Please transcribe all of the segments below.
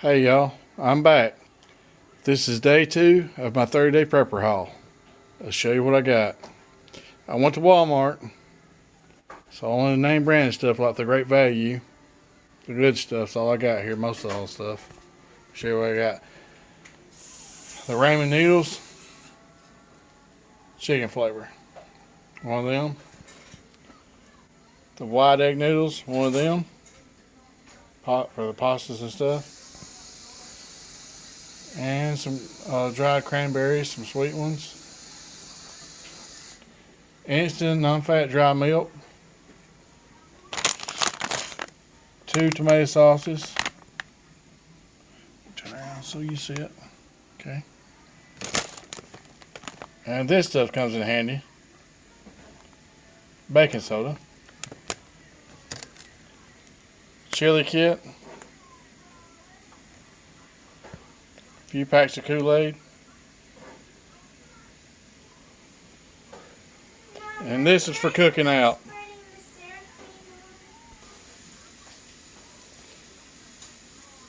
Hey y'all, I'm back. This is day 2 of my 30-day prepper haul. I'll show you what I got. I went to Walmart, so only the name brand stuff like the Great Value, the good stuff's all I got here, most of all stuff. Show you what I got. The ramen noodles, chicken flavor, one of them. The wide egg noodles, one of them, pot for the pastas and stuff. And some dried cranberries, some sweet ones. Instant non-fat dry milk. 2 tomato sauces. Turn around so you see it. Okay. And this stuff comes in handy. Baking soda. Chili kit. A few packs of Kool-Aid. And this is for cooking out.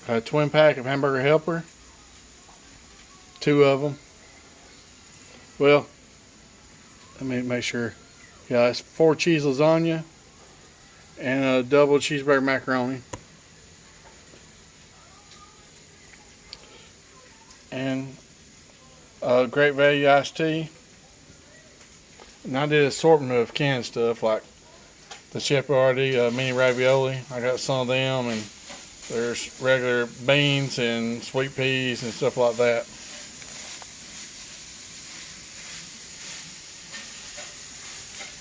A twin pack of hamburger helper. 2 of them. Well, let me make sure. Yeah, it's 4 cheese lasagna and a double cheeseburger macaroni. And a Great Value iced tea. And I did an assortment of canned stuff like the Chef Boyardee mini ravioli. I got some of them, and there's regular beans and sweet peas and stuff like that.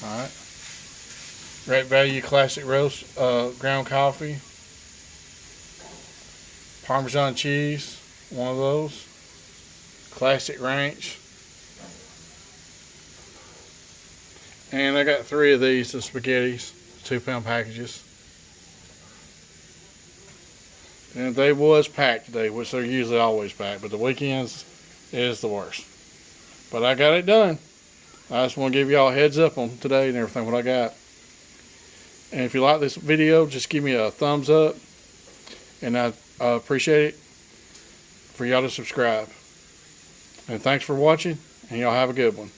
Alright. Great Value classic roast ground coffee. Parmesan cheese, one of those. Classic ranch. And I got 3 of these, the spaghettis, 2-pound packages. And they was packed today, which they're usually always packed, but the weekends is the worst. But I got it done. I just want to give y'all a heads up on today and everything what I got. And if you like this video, just give me a thumbs up, and I appreciate it for y'all to subscribe. And thanks for watching, and y'all have a good one.